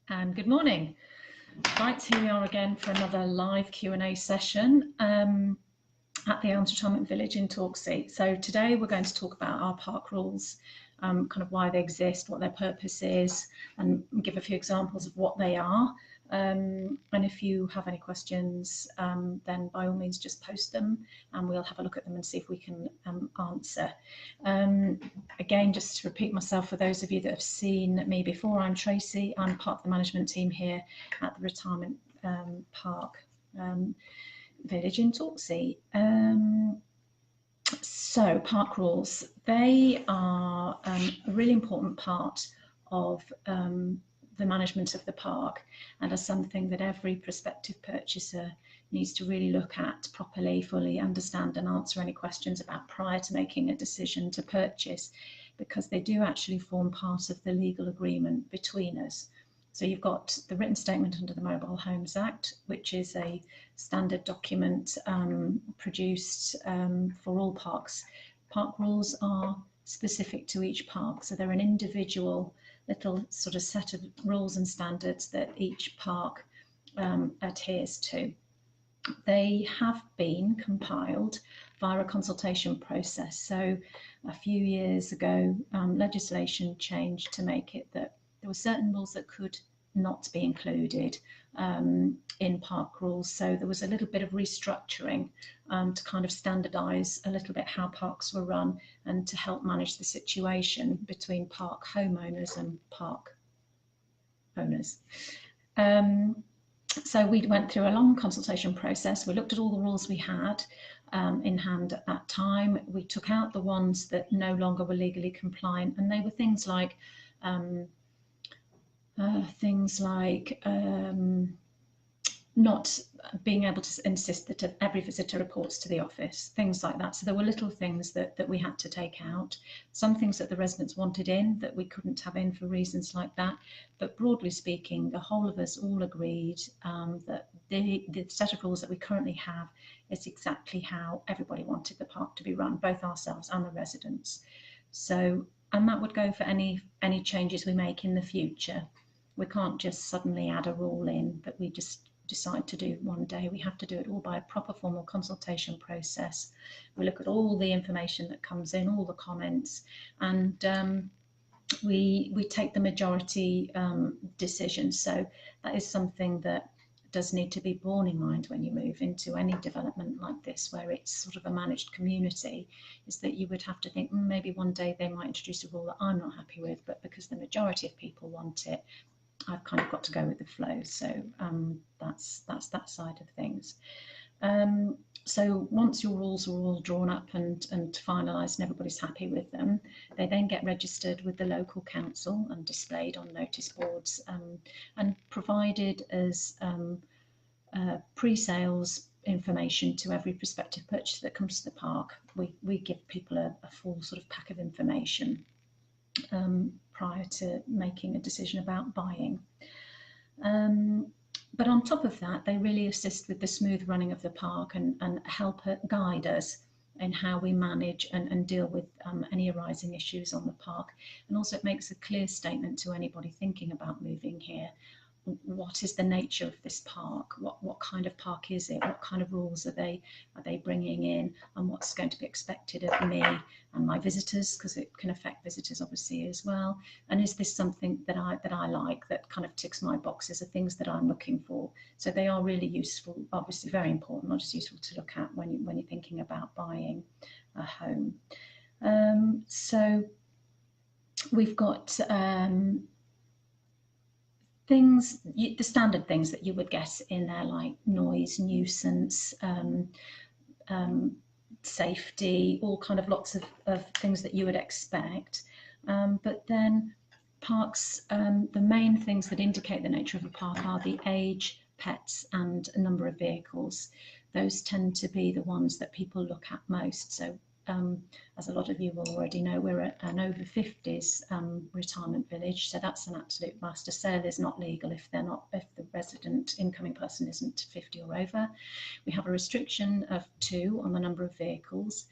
And good morning. Right, here we are again for another live Q&A session at the Elms Retirement Village in Torksey. So today we're going to talk about our park rules, kind of why they exist, what their purpose is, and give a few examples of what they are. And if you have any questions, then by all means just post them and we'll have a look at them and see if we can answer. Again, just to repeat myself, for those of you that have seen me before, I'm Tracy. I'm part of the management team here at the Retirement Park Village in Torksey. So park rules, they are a really important part of the management of the park, and are something that every prospective purchaser needs to really look at properly, fully understand and answer any questions about prior to making a decision to purchase, because they do actually form part of the legal agreement between us. So you've got the written statement under the Mobile Homes Act, which is a standard document produced for all parks. Park rules are specific to each park, so they're an individual little sort of set of rules and standards that each park adheres to. They have been compiled via a consultation process. So a few years ago, legislation changed to make it that there were certain rules that could not be included in park rules. So there was a little bit of restructuring to kind of standardise a little bit how parks were run and to help manage the situation between park homeowners and park owners. So we went through a long consultation process. We looked at all the rules we had in hand at that time. We took out the ones that no longer were legally compliant, and they were things like not being able to insist that every visitor reports to the office, things like that. So there were little things that we had to take out, some things that the residents wanted in that we couldn't have in for reasons like that. But broadly speaking, the whole of us all agreed that the set of rules that we currently have is exactly how everybody wanted the park to be run, both ourselves and the residents. So, and that would go for any changes we make in the future. We can't just suddenly add a rule in that we just decide to do one day. We have to do it all by a proper formal consultation process. We look at all the information that comes in, all the comments, and we take the majority decision. So that is something that does need to be borne in mind when you move into any development like this, where it's sort of a managed community, is that you would have to think maybe one day they might introduce a rule that I'm not happy with, but because the majority of people want it, I've kind of got to go with the flow. So that's that side of things. So once your rules are all drawn up and finalised and everybody's happy with them, they then get registered with the local council and displayed on notice boards and provided as pre-sales information to every prospective purchaser that comes to the park. We give people a full sort of pack of information prior to making a decision about buying. But on top of that, they really assist with the smooth running of the park and help guide us in how we manage and deal with any arising issues on the park. And also it makes a clear statement to anybody thinking about moving here. What is the nature of this park? What kind of park is it? What kind of rules are they bringing in? And what's going to be expected of me and my visitors, because it can affect visitors obviously as well. And is this something that I like, that kind of ticks my boxes, are things that I'm looking for? So they are really useful, obviously very important, not just useful to look at when you're thinking about buying a home. So we've got things, the standard things that you would get in there, like noise, nuisance, safety, all kind of lots of things that you would expect. But then parks, the main things that indicate the nature of a park are the age, pets and a number of vehicles. Those tend to be the ones that people look at most. So as a lot of you will already know, we're an over 50s retirement village, so that's an absolute must. A sale is not legal if the resident incoming person isn't 50 or over. We have a restriction of 2 on the number of vehicles,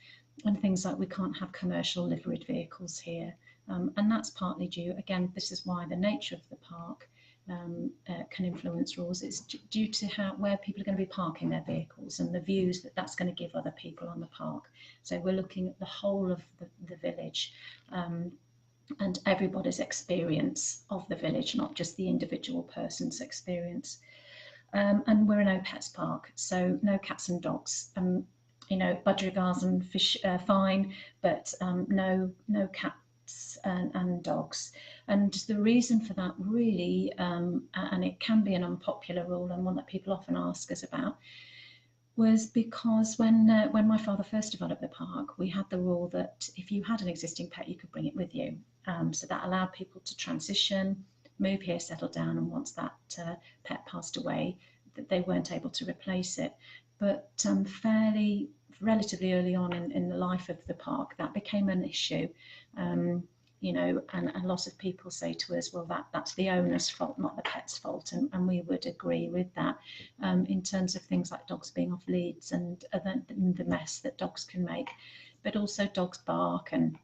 and things like we can't have commercial liveried vehicles here, and that's partly due, again, this is why the nature of the park can influence rules. It's due to where people are going to be parking their vehicles and the views that's going to give other people on the park. So we're looking at the whole of the village and everybody's experience of the village, not just the individual person's experience. And we're a no pets park, so no cats and dogs. You know, budgerigars and fish fine, but no cats and dogs. And the reason for that really, and it can be an unpopular rule and one that people often ask us about, was because when my father first developed the park, we had the rule that if you had an existing pet, you could bring it with you. So that allowed people to transition, move here, settle down, and once that pet passed away, that they weren't able to replace it. But relatively early on in the life of the park, that became an issue. You know, and a lot of people say to us, well, that's the owner's fault, not the pet's fault, and we would agree with that in terms of things like dogs being off leads and the mess that dogs can make, but also dogs bark, and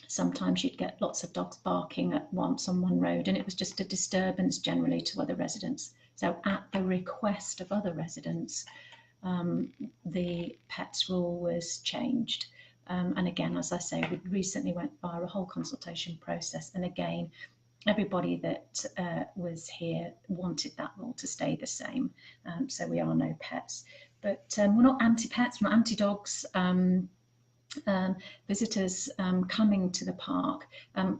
sometimes you'd get lots of dogs barking at once on one road, and it was just a disturbance generally to other residents. So at the request of other residents, the pets rule was changed. And again, as I say, we recently went via a whole consultation process, and again, everybody that was here wanted that rule to stay the same. So we are no pets, but we're not anti-pets, we're not anti-dogs. Visitors coming to the park,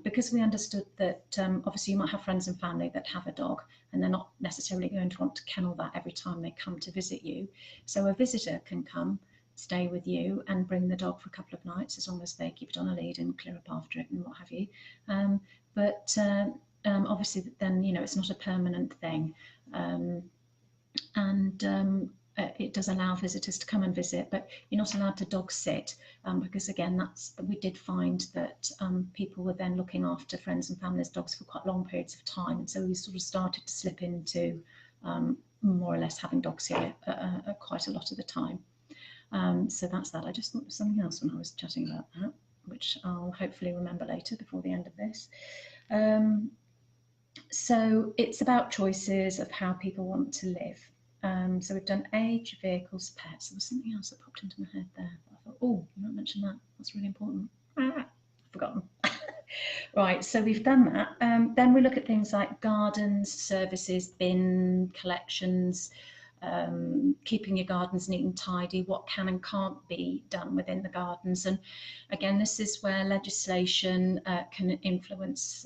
because we understood that obviously you might have friends and family that have a dog, and they're not necessarily going to want to kennel that every time they come to visit you. So a visitor can come, stay with you, and bring the dog for a couple of nights, as long as they keep it on a lead and clear up after it and what have you. But obviously then, you know, it's not a permanent thing. It does allow visitors to come and visit, but you're not allowed to dog sit, because again, we did find that people were then looking after friends and families' dogs for quite long periods of time, and so we sort of started to slip into more or less having dogs here quite a lot of the time. So that's that. I just thought of something else when I was chatting about that, which I'll hopefully remember later before the end of this. So it's about choices of how people want to live. So we've done age, vehicles, pets. There was something else that popped into my head there. I thought, oh, you might mention that. That's really important. I've forgotten. Right, so we've done that. Then we look at things like gardens, services, bin collections, keeping your gardens neat and tidy, what can and can't be done within the gardens. And again, this is where legislation can influence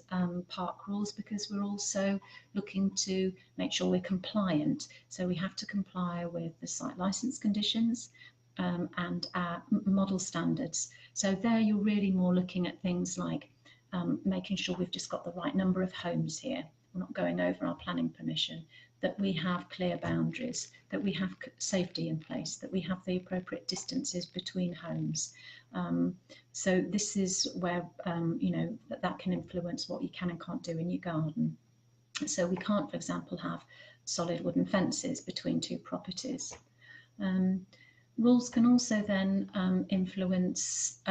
park rules, because we're also looking to make sure we're compliant. So we have to comply with the site licence conditions and our model standards. So there you're really more looking at things like making sure we've just got the right number of homes here. We're not going over our planning permission, that we have clear boundaries, that we have safety in place, that we have the appropriate distances between homes. So this is where, you know, that can influence what you can and can't do in your garden. So we can't, for example, have solid wooden fences between two properties. Rules can also then influence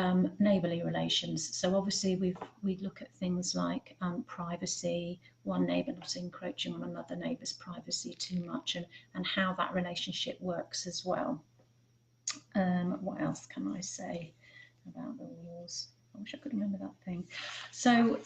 neighbourly relations. So obviously we look at things like privacy, one neighbour not encroaching on another neighbour's privacy too much, and how that relationship works as well. What else can I say about the rules? I wish I could remember that thing. So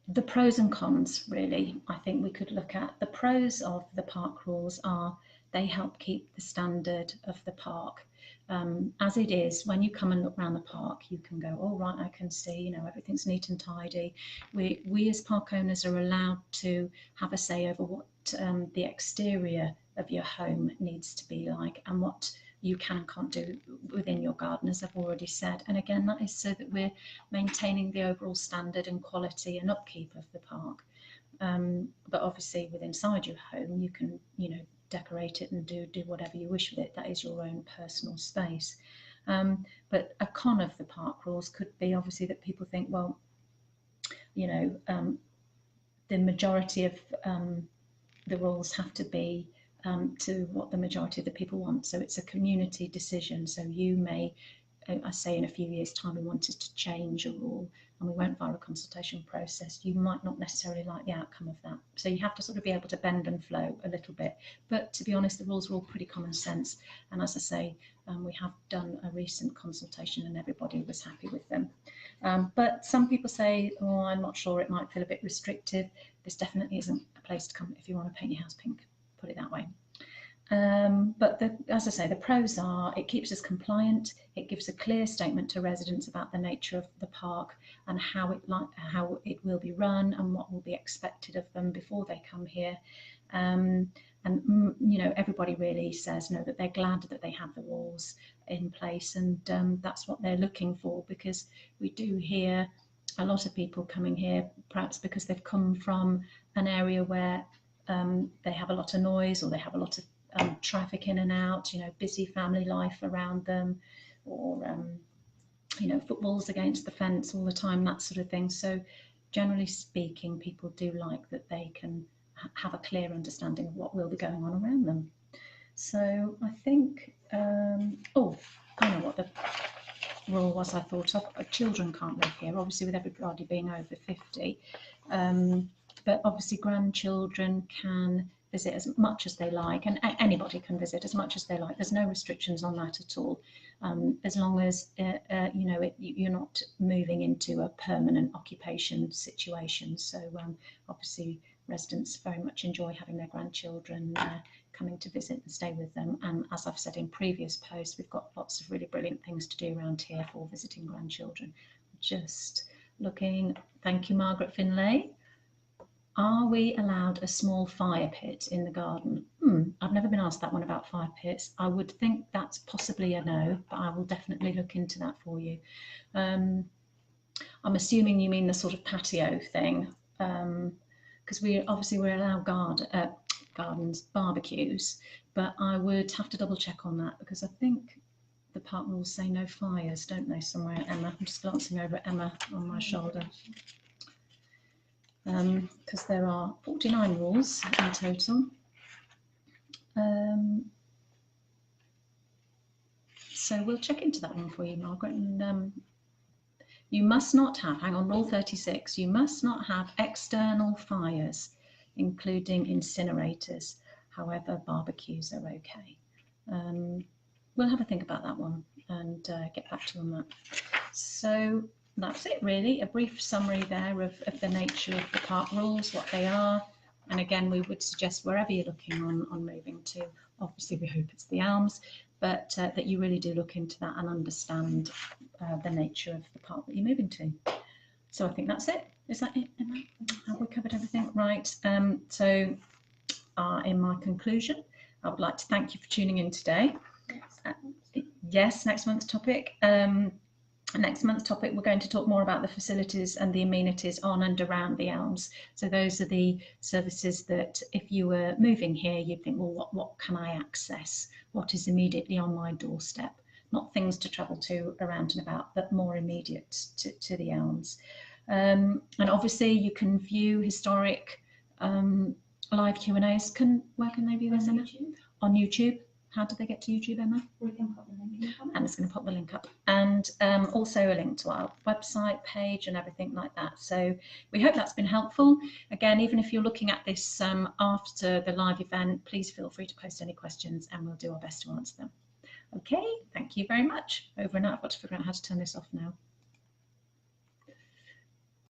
the pros and cons, really, I think we could look at. The pros of the park rules are they help keep the standard of the park. As it is, when you come and look around the park, you can go, oh, right, I can see, you know, everything's neat and tidy. We as park owners are allowed to have a say over what the exterior of your home needs to be like, and what you can and can't do within your garden, as I've already said. And again, that is so that we're maintaining the overall standard and quality and upkeep of the park. But obviously, with inside your home, you can, you know, decorate it and do whatever you wish with it. That is your own personal space. But a con of the park rules could be obviously that people think, well, you know, the majority of the rules have to be to what the majority of the people want. So it's a community decision. So you may I say in a few years' time we wanted to change a rule and we went via a consultation process, you might not necessarily like the outcome of that. So you have to sort of be able to bend and flow a little bit. But to be honest, the rules are all pretty common sense. And as I say, we have done a recent consultation and everybody was happy with them. But some people say, oh, I'm not sure, it might feel a bit restrictive. This definitely isn't a place to come if you want to paint your house pink, put it that way. But as I say, the pros are it keeps us compliant, it gives a clear statement to residents about the nature of the park and how it will be run and what will be expected of them before they come here. And you know, everybody really says that they're glad that they have the rules in place, and that's what they're looking for, because we do hear a lot of people coming here perhaps because they've come from an area where they have a lot of noise, or they have a lot of traffic in and out, you know, busy family life around them, or you know, footballs against the fence all the time, that sort of thing. So generally speaking, people do like that they can have a clear understanding of what will be going on around them. So I think, oh, I know what the rule was I thought of. Children can't live here, obviously with everybody being over 50, but obviously grandchildren can visit as much as they like, and anybody can visit as much as they like. There's no restrictions on that at all, as long as you know, you're not moving into a permanent occupation situation. So obviously residents very much enjoy having their grandchildren coming to visit and stay with them. And as I've said in previous posts, we've got lots of really brilliant things to do around here for visiting grandchildren. Just looking, thank you, Margaret Finlay. Are we allowed a small fire pit in the garden? I've never been asked that one about fire pits. I would think that's possibly a no, but I will definitely look into that for you. I'm assuming you mean the sort of patio thing, because we're allowed gardens, barbecues, but I would have to double check on that, because I think the park rules say no fires, don't they, somewhere, Emma? I'm just glancing over at Emma on my shoulder. Because there are 49 rules in total. So we'll check into that one for you, Margaret. And you must not have, hang on, rule 36, you must not have external fires, including incinerators. However, barbecues are okay. We'll have a think about that one and get back to you on that. So that's it really, a brief summary there of the nature of the park rules, what they are. And again, we would suggest wherever you're looking on moving to, obviously we hope it's the Elms, but that you really do look into that and understand the nature of the park that you're moving to. So I think that's it. Is that it, Emma? Have we covered everything? Right. So in my conclusion, I would like to thank you for tuning in today. Yes, next month's topic. Next month's topic, we're going to talk more about the facilities and the amenities on and around the Elms. So those are the services that if you were moving here, you'd think, well, what can I access? What is immediately on my doorstep? Not things to travel to around and about, but more immediate to the Elms. And obviously you can view historic live Q&As. Where can they view this, Emma? On YouTube. How do they get to YouTube, Emma? We can put the link in the comments. Emma's going to pop the link up, and also a link to our website page and everything like that. So we hope that's been helpful. Again, even if you're looking at this after the live event, please feel free to post any questions and we'll do our best to answer them. Okay, thank you very much. Over and out. I've got to figure out how to turn this off now.